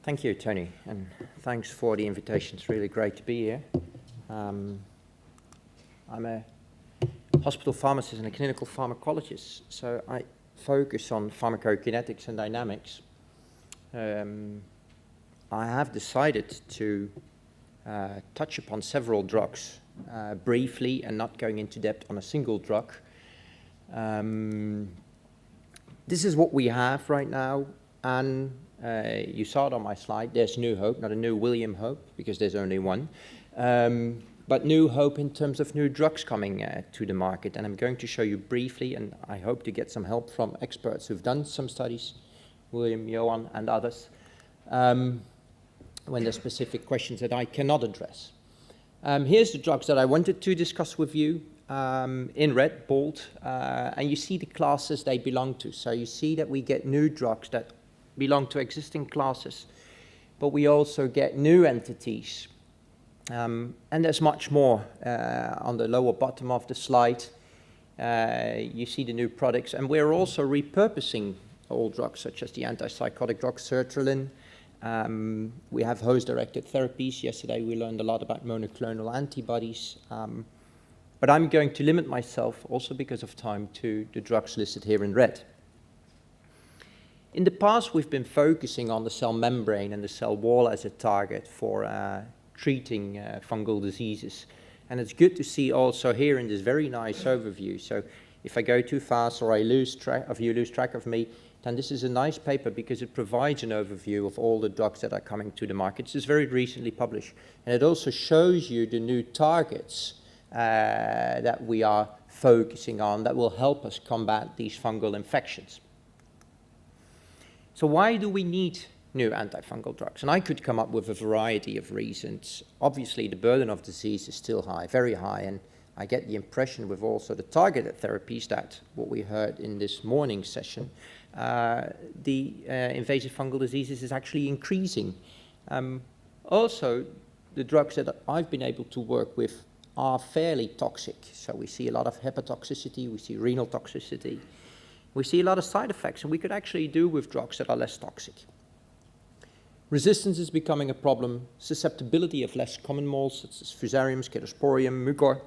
Thank you, Tony, and thanks for the invitation. It's really great to be here. I'm a hospital pharmacist and a clinical pharmacologist, so I focus on pharmacokinetics and dynamics. I have decided to touch upon several drugs briefly and not going into depth on a single drug. This is what we have right now, and you saw it on my slide. There's New Hope, not a new William Hope, because there's only one, but New Hope in terms of new drugs coming to the market. And I'm going to show you briefly, and I hope to get some help from experts who've done some studies, William, Johan, and others, when there's specific questions that I cannot address. Here's the drugs that I wanted to discuss with you in red, bold, and you see the classes they belong to. So you see that we get new drugs that belong to existing classes, but we also get new entities. And there's much more on the lower bottom of the slide. You see the new products, and we're also repurposing old drugs, such as the antipsychotic drug sertraline. We have host-directed therapies. Yesterday we learned a lot about monoclonal antibodies. But I'm going to limit myself, also because of time, to the drugs listed here in red. In the past, we've been focusing on the cell membrane and the cell wall as a target for treating fungal diseases. And it's good to see also here in this very nice overview. So if I go too fast or you lose track of me, then this is a nice paper because it provides an overview of all the drugs that are coming to the market. This is very recently published. And it also shows you the new targets that we are focusing on that will help us combat these fungal infections. So why do we need new antifungal drugs? And I could come up with a variety of reasons. Obviously, the burden of disease is still high, very high, and I get the impression with also the targeted therapies that what we heard in this morning's session, the invasive fungal diseases is actually increasing. Also, the drugs that I've been able to work with are fairly toxic. So we see a lot of hepatotoxicity, we see renal toxicity, we see a lot of side effects, and we could actually do with drugs that are less toxic. Resistance is becoming a problem, susceptibility of less common molds, such as Fusarium, Scedosporium, Mucor,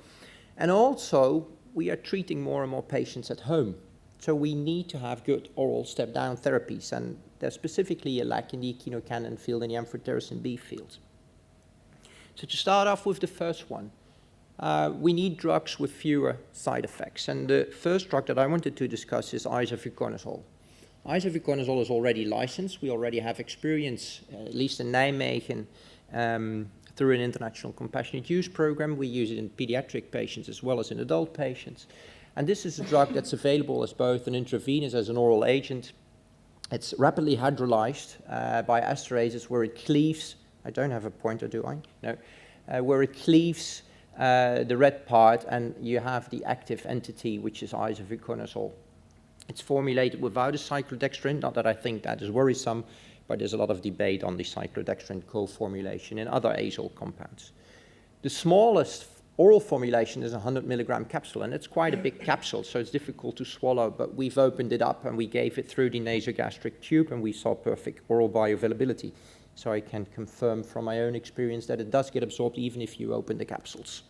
and also we are treating more and more patients at home. So we need to have good oral step-down therapies, and there's specifically a lack in the echinocandin field and the amphotericin B field. So to start off with the first one, we need drugs with fewer side effects. And the first drug that I wanted to discuss is isovuconazole. Isovuconazole is already licensed. We already have experience, at least in Nijmegen, through an international compassionate use program. We use it in pediatric patients as well as in adult patients. And this is a drug that's available as both an intravenous as an oral agent. It's rapidly hydrolyzed by esterases where it cleaves. I don't have a pointer, do I? No. Where it cleaves the red part, and you have the active entity, which is isovuconazole. It's formulated without a cyclodextrin, not that I think that is worrisome, but there's a lot of debate on the cyclodextrin co-formulation in other azole compounds. The smallest oral formulation is a 100 milligram capsule, and it's quite a big capsule, so it's difficult to swallow, but we've opened it up and we gave it through the nasogastric tube, and we saw perfect oral bioavailability. So I can confirm from my own experience that it does get absorbed even if you open the capsules.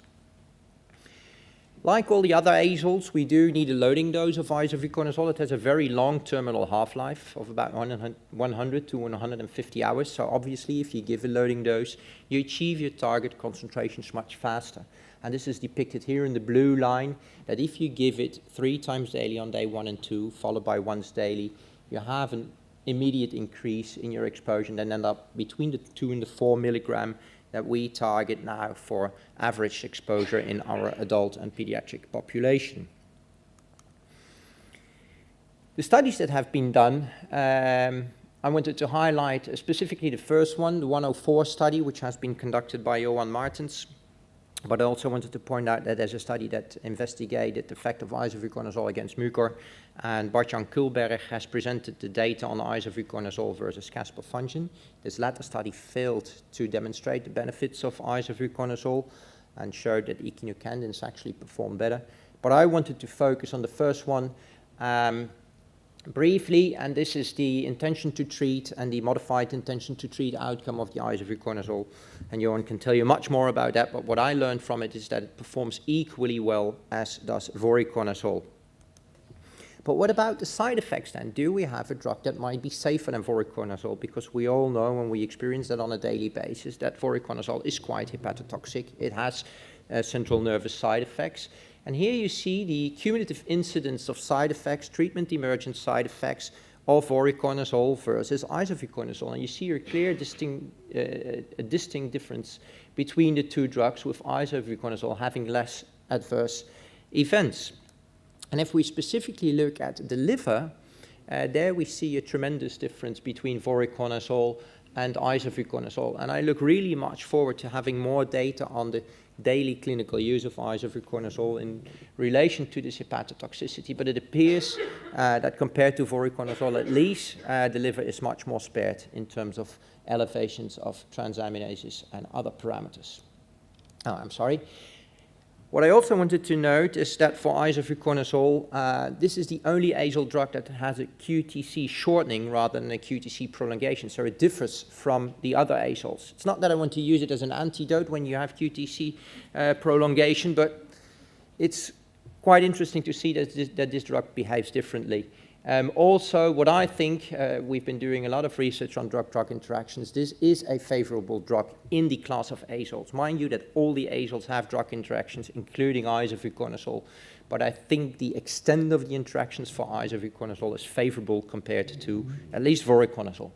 Like all the other azoles, we do need a loading dose of isovuconazole. It has a very long terminal half-life of about 100 to 150 hours. So obviously, if you give a loading dose, you achieve your target concentrations much faster. And this is depicted here in the blue line, that if you give it 3 times daily on day 1 and 2, followed by once daily, you have an immediate increase in your exposure, and then end up between the 2 and the 4 milligram that we target now for average exposure in our adult and pediatric population. The studies that have been done, I wanted to highlight specifically the first one, the 104 study, which has been conducted by Johan Martens. But I also wanted to point out that there's a study that investigated the effect of isovuconazole against mucor, and Bart-Jan Kulberg has presented the data on isovuconazole versus caspofungin. This latter study failed to demonstrate the benefits of isovuconazole and showed that echinocandins actually perform better. But I wanted to focus on the first one, Briefly, and this is the intention to treat and the modified intention to treat outcome of the isovuconazole, and Johan can tell you much more about that, but what I learned from it is that it performs equally well as does voriconazole. But what about the side effects then? Do we have a drug that might be safer than voriconazole? Because we all know, and we experience that on a daily basis, that voriconazole is quite hepatotoxic. It has central nervous side effects. And here you see the cumulative incidence of side effects, treatment emergent side effects of voriconazole versus isovuconazole. And you see a clear distinct difference between the two drugs, with isovuconazole having less adverse events. And if we specifically look at the liver, there we see a tremendous difference between voriconazole and isovuconazole. And I look really much forward to having more data on the daily clinical use of isovuconazole in relation to this hepatotoxicity. But it appears that compared to voriconazole, at least, the liver is much more spared in terms of elevations of transaminases and other parameters. What I also wanted to note is that for isovuconazole, this is the only azole drug that has a QTC shortening rather than a QTC prolongation, so it differs from the other azoles. It's not that I want to use it as an antidote when you have QTC prolongation, but it's quite interesting to see that this drug behaves differently. Also, what I think, we've been doing a lot of research on drug-drug interactions. This is a favorable drug in the class of azoles. Mind you that all the azoles have drug interactions, including isovuconazole, but I think the extent of the interactions for isovuconazole is favorable compared to at least voriconazole.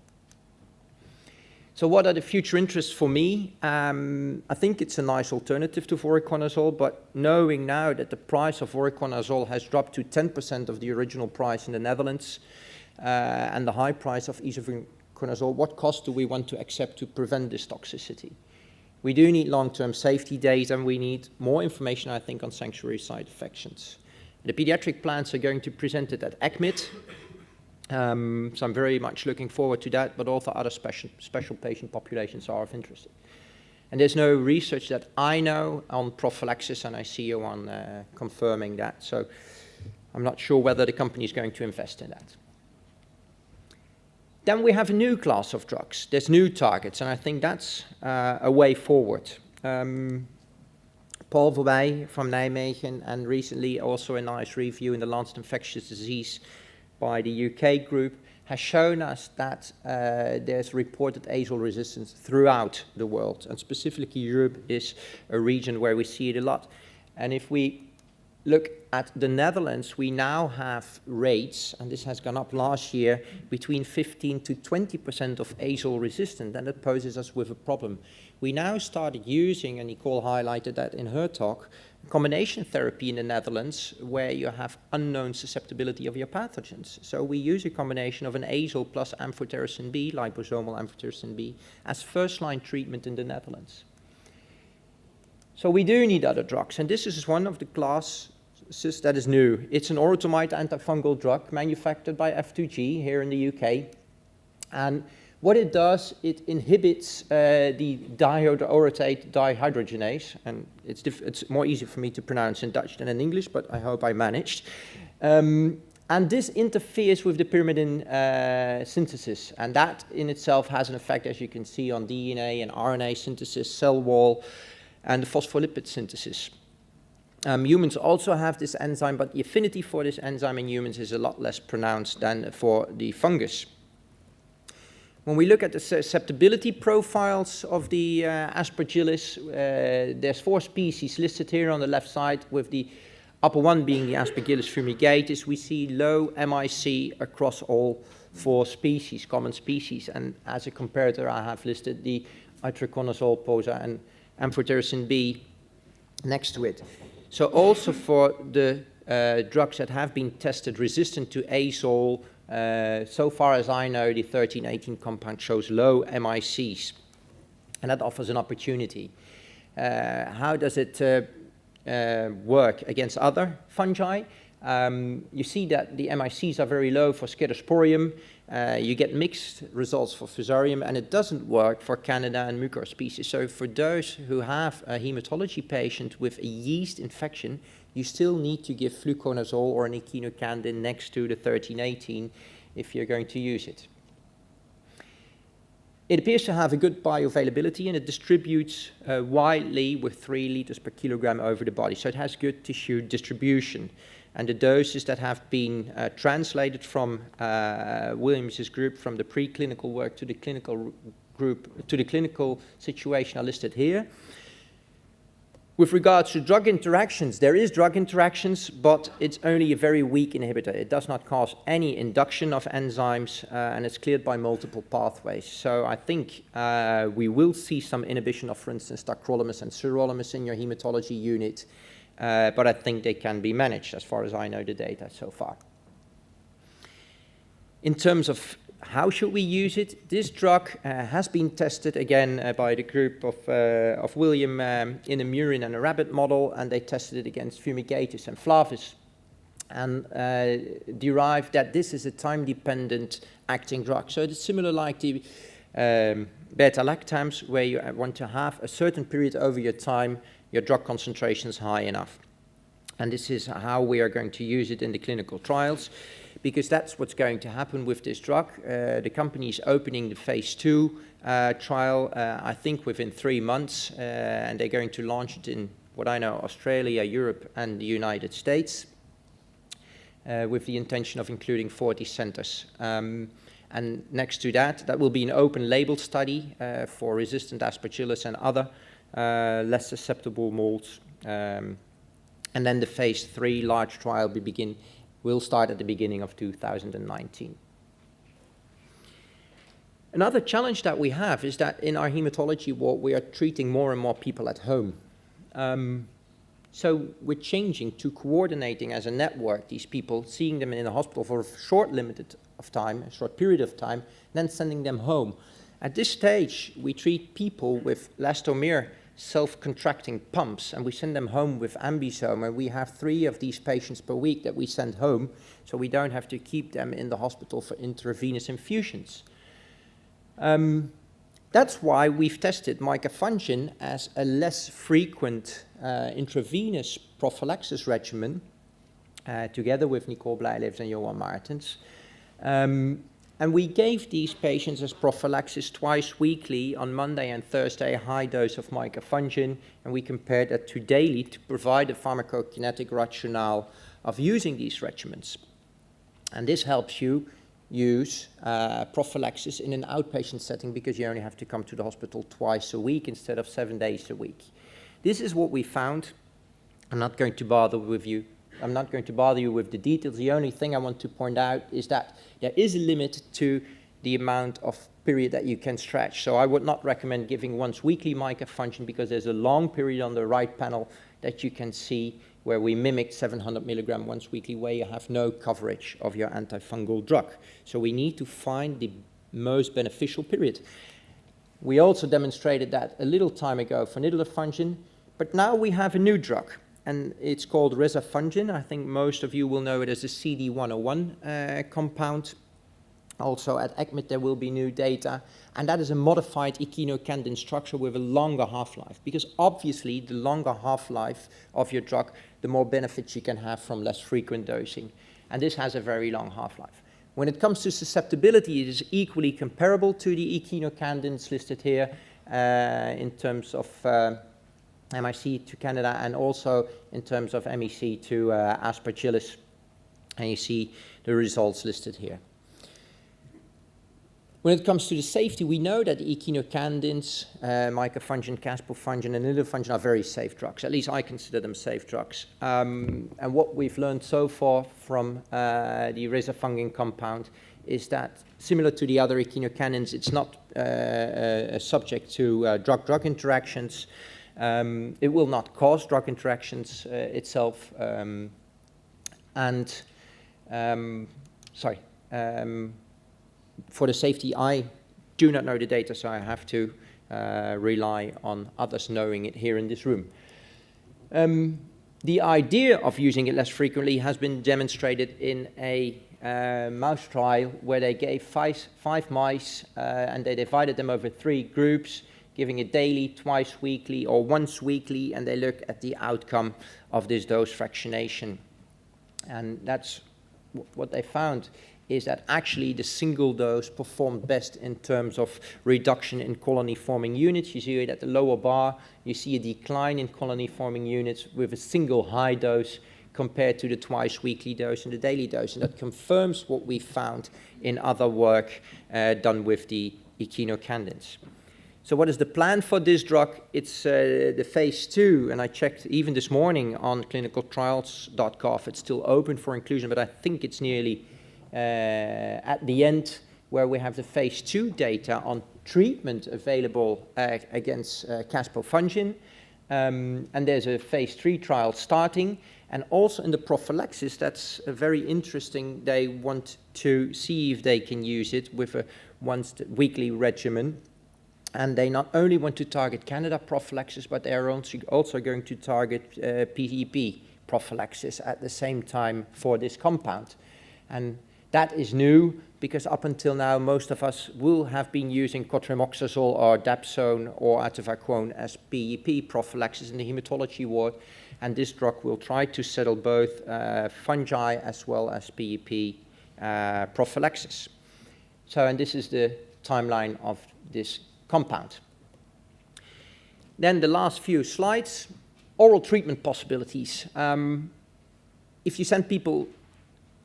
So what are the future interests for me? I think it's a nice alternative to voriconazole, but knowing now that the price of voriconazole has dropped to 10% of the original price in the Netherlands, and the high price of isovuconazole, what cost do we want to accept to prevent this toxicity? We do need long-term safety data, and we need more information, I think, on sanctuary site infections. The pediatric plans are going to present it at ECCMID. So I'm very much looking forward to that, but also other special patient populations are of interest. And there's no research that I know on prophylaxis, and I see you on confirming that. So I'm not sure whether the company is going to invest in that. Then we have a new class of drugs. There's new targets, and I think that's a way forward. Paul Verwey from Nijmegen, and recently also a nice review in the Lancet Infectious Disease by the UK group, has shown us that there's reported azole resistance throughout the world, and specifically Europe is a region where we see it a lot. And if we look at the Netherlands, we now have rates, and this has gone up last year, between 15 to 20% of azole resistant, and that poses us with a problem. We now started using, and Nicole highlighted that in her talk, combination therapy in the Netherlands where you have unknown susceptibility of your pathogens. So we use a combination of an azole plus amphotericin B, liposomal amphotericin B, as first-line treatment in the Netherlands. So we do need other drugs, and this is one of the classes that is new. It's an orotamide antifungal drug manufactured by F2G here in the UK, and what it does, it inhibits the dihydroorotate dihydrogenase, and it's more easy for me to pronounce in Dutch than in English, but I hope I managed. And this interferes with the pyrimidine synthesis, and that in itself has an effect, as you can see, on DNA and RNA synthesis, cell wall, and the phospholipid synthesis. Humans also have this enzyme, but the affinity for this enzyme in humans is a lot less pronounced than for the fungus. When we look at the susceptibility profiles of the Aspergillus, there's 4 species listed here on the left side, with the upper one being the Aspergillus fumigatus. We see low MIC across all 4 species, common species, and as a comparator I have listed the itraconazole, posa, and amphotericin B next to it. So also for the drugs that have been tested resistant to azole, so far as I know, the 1318 compound shows low MICs, and that offers an opportunity. How does it work against other fungi? You see that the MICs are very low for Scedosporium. You get mixed results for Fusarium, and it doesn't work for Candida and Mucor species. So for those who have a hematology patient with a yeast infection, you still need to give fluconazole or an echinocandin next to the 1318 if you're going to use it. It appears to have a good bioavailability, and it distributes widely with 3 liters per kilogram over the body. So it has good tissue distribution. And the doses that have been translated from Williams's group from the preclinical work to the clinical group, to the clinical situation are listed here. With regards to drug interactions, there is drug interactions, but it's only a very weak inhibitor. It does not cause any induction of enzymes, and it's cleared by multiple pathways. So I think we will see some inhibition of, for instance, tacrolimus and sirolimus in your hematology unit, but I think they can be managed as far as I know the data so far. In terms of how should we use it? This drug has been tested again by the group of William in a murine and a rabbit model, and they tested it against fumigatus and flavus, and derived that this is a time-dependent acting drug. So it's similar like the beta-lactams, where you want to have a certain period over your time, your drug concentration is high enough. And this is how we are going to use it in the clinical trials, because that's what's going to happen with this drug. The company is opening the phase 2 trial, I think within 3 months, and they're going to launch it in, what I know, Australia, Europe, and the United States, with the intention of including 40 centers. And next to that, that will be an open label study for resistant aspergillus and other less susceptible molds. And then the phase 3 large trial will start at the beginning of 2019. Another challenge that we have is that in our hematology ward, we are treating more and more people at home. So we're changing to coordinating as a network these people, seeing them in the hospital for a short period of time, then sending them home. At this stage, we treat people with elastomere self-contracting pumps, and we send them home with ambisome, and we have 3 of these patients per week that we send home, so we don't have to keep them in the hospital for intravenous infusions. That's why we've tested micafungin as a less frequent intravenous prophylaxis regimen, together with Nicole Blijlevens and Johan Martens. And we gave these patients as prophylaxis twice weekly on Monday and Thursday a high dose of micafungin, and we compared that to daily to provide a pharmacokinetic rationale of using these regimens. And this helps you use prophylaxis in an outpatient setting, because you only have to come to the hospital twice a week instead of 7 days a week. This is what we found. I'm not going to bother you with the details. The only thing I want to point out is that there is a limit to the amount of period that you can stretch. So I would not recommend giving once weekly micafungin, because there's a long period on the right panel that you can see where we mimicked 700 milligram once weekly, where you have no coverage of your antifungal drug. So we need to find the most beneficial period. We also demonstrated that a little time ago for nidolefungin, but now we have a new drug, and it's called rezafungin. I think most of you will know it as a CD101 compound. Also at ECMID there will be new data, and that is a modified echinocandin structure with a longer half-life, because obviously the longer half-life of your drug, the more benefits you can have from less frequent dosing, and this has a very long half-life. When it comes to susceptibility, it is equally comparable to the echinocandins listed here in terms of MIC to Candida, and also in terms of MEC to Aspergillus, and you see the results listed here. When it comes to the safety, we know that the echinocandins, micafungin, caspofungin, and nidofungin are very safe drugs. At least I consider them safe drugs. And what we've learned so far from the rezafungin compound is that, similar to the other echinocandins, it's not subject to drug-drug interactions. It will not cause drug interactions itself. For the safety, I do not know the data, so I have to rely on others knowing it here in this room. The idea of using it less frequently has been demonstrated in a mouse trial where they gave five mice and they divided them over 3 groups. giving it daily, twice weekly, or once weekly, and they look at the outcome of this dose fractionation. And that's what they found, is that actually the single dose performed best in terms of reduction in colony-forming units. You see it at the lower bar, you see a decline in colony-forming units with a single high dose compared to the twice weekly dose and the daily dose. And that confirms what we found in other work done with the echinocandins. So what is the plan for this drug? It's the phase 2, and I checked even this morning on clinicaltrials.gov. It's still open for inclusion, but I think it's nearly at the end, where we have the phase 2 data on treatment available against caspofungin. And there's a phase 3 trial starting. And also in the prophylaxis, that's very interesting. They want to see if they can use it with a once weekly regimen. And they not only want to target Candida prophylaxis, but they are also going to target PEP prophylaxis at the same time for this compound. And that is new, because up until now, most of us will have been using cotrimoxazole or dapsone or atovaquone as PEP prophylaxis in the hematology ward. And this drug will try to settle both fungi as well as PEP prophylaxis. So, and this is the timeline of this compound. Then the last few slides, oral treatment possibilities. If you send people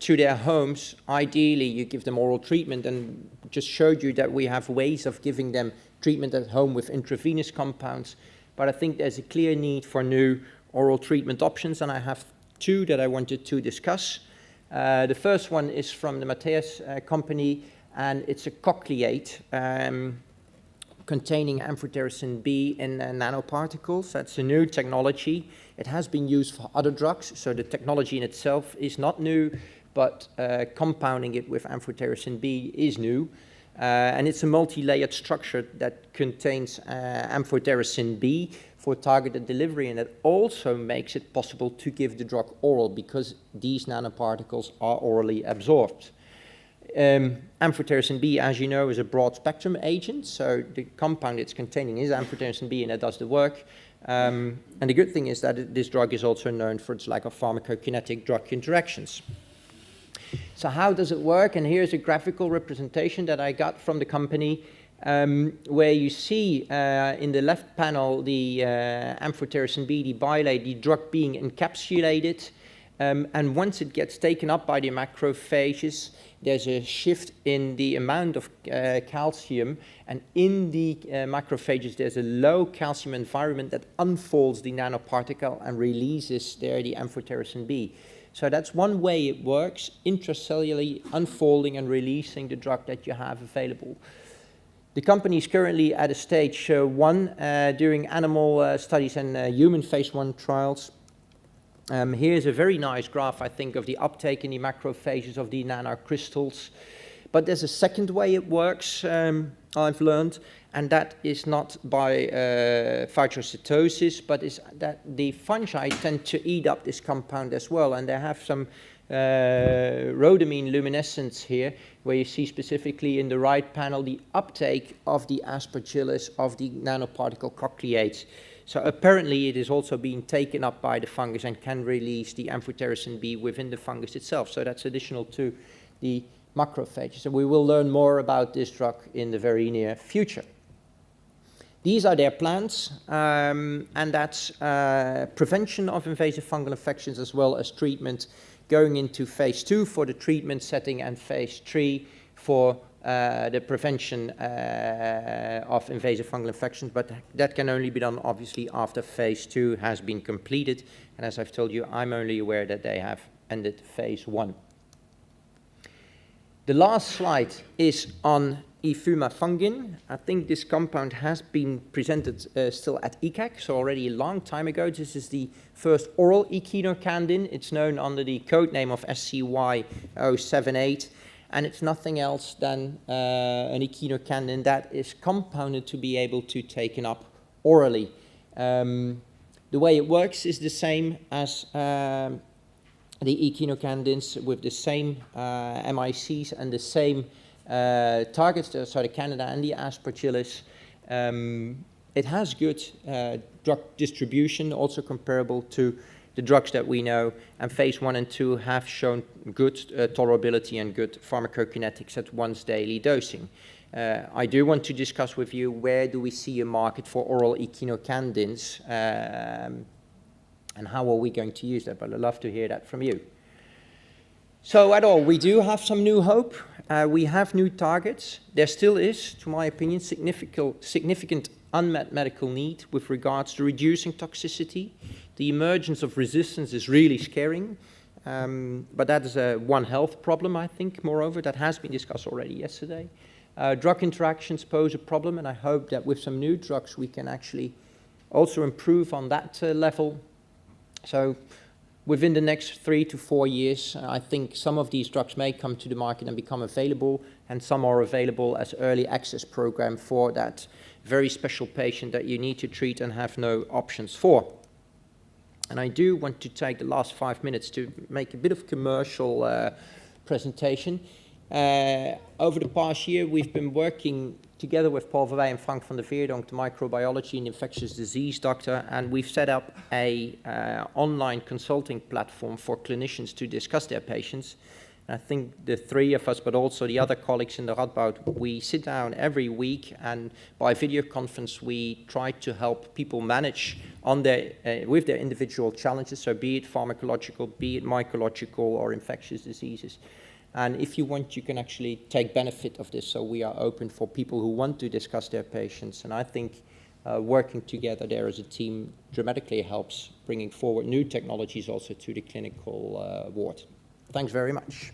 to their homes, ideally you give them oral treatment, and just showed you that we have ways of giving them treatment at home with intravenous compounds. But I think there's a clear need for new oral treatment options, and I have two that I wanted to discuss. The first one is from the Matthias company, and it's a cochleate containing amphotericin B in nanoparticles. That's a new technology. It has been used for other drugs, so the technology in itself is not new, but compounding it with amphotericin B is new. And it's a multi-layered structure that contains amphotericin B for targeted delivery, and it also makes it possible to give the drug oral, because these nanoparticles are orally absorbed. Amphotericin B, as you know, is a broad spectrum agent, so the compound it's containing is amphotericin B, and it does the work. And the good thing is that this drug is also known for its lack of pharmacokinetic drug interactions. So how does it work? And here's a graphical representation that I got from the company, where you see in the left panel the amphotericin B, the biallate, the drug being encapsulated. And once it gets taken up by the macrophages, there's a shift in the amount of calcium, and in the macrophages there's a low calcium environment that unfolds the nanoparticle and releases there the amphotericin B. So that's one way it works, intracellularly unfolding and releasing the drug that you have available. The company is currently at a stage 1 doing animal studies and human phase 1 trials. Here's a very nice graph, I think, of the uptake in the macrophages of the nanocrystals. But there's a second way it works, I've learned, and that is not by phagocytosis, but is that the fungi tend to eat up this compound as well. And they have some rhodamine luminescence here, where you see specifically in the right panel the uptake of the aspergillus of the nanoparticle cochleates. So apparently it is also being taken up by the fungus and can release the amphotericin B within the fungus itself. So that's additional to the macrophages. So we will learn more about this drug in the very near future. These are their plans, and that's prevention of invasive fungal infections as well as treatment, going into phase 2 for the treatment setting and phase 3 for the prevention of invasive fungal infections, but that can only be done obviously after phase 2 has been completed. And as I've told you, I'm only aware that they have ended phase 1. The last slide is on efumafungin. I think this compound has been presented still at ECAC, so already a long time ago. This is the first oral echinocandin. It's known under the code name of SCY-078. And it's nothing else than an echinocandin that is compounded to be able to taken up orally. The way it works is the same as the echinocandins, with the same MICs and the same targets, so the Candida and the aspergillus. it has good drug distribution, also comparable to the drugs that we know, and phase 1 and 2 have shown good tolerability and good pharmacokinetics at once daily dosing. I do want to discuss with you where do we see a market for oral echinocandins, and how are we going to use that, but I'd love to hear that from you. So at all, we do have some new hope. We have new targets. There still is, to my opinion, significant unmet medical need with regards to reducing toxicity. The emergence of resistance is really scaring, but that is a One Health problem, I think, moreover, that has been discussed already yesterday. Drug interactions pose a problem, and I hope that with some new drugs we can actually also improve on that level. So within the next 3 to 4 years, I think some of these drugs may come to the market and become available, and some are available as early access program for that very special patient that you need to treat and have no options for. And I do want to take the last 5 minutes to make a bit of commercial presentation. Over the past year, we've been working together with Paul Verwey and Frank van der Veerdonk, the microbiology and infectious disease doctor, and we've set up a online consulting platform for clinicians to discuss their patients. I think the three of us, but also the other colleagues in the Radboud, we sit down every week, and by video conference we try to help people manage on their, with their individual challenges, so be it pharmacological, be it mycological or infectious diseases. And if you want, you can actually take benefit of this, so we are open for people who want to discuss their patients, and I think working together there as a team dramatically helps bringing forward new technologies also to the clinical ward. Thanks very much.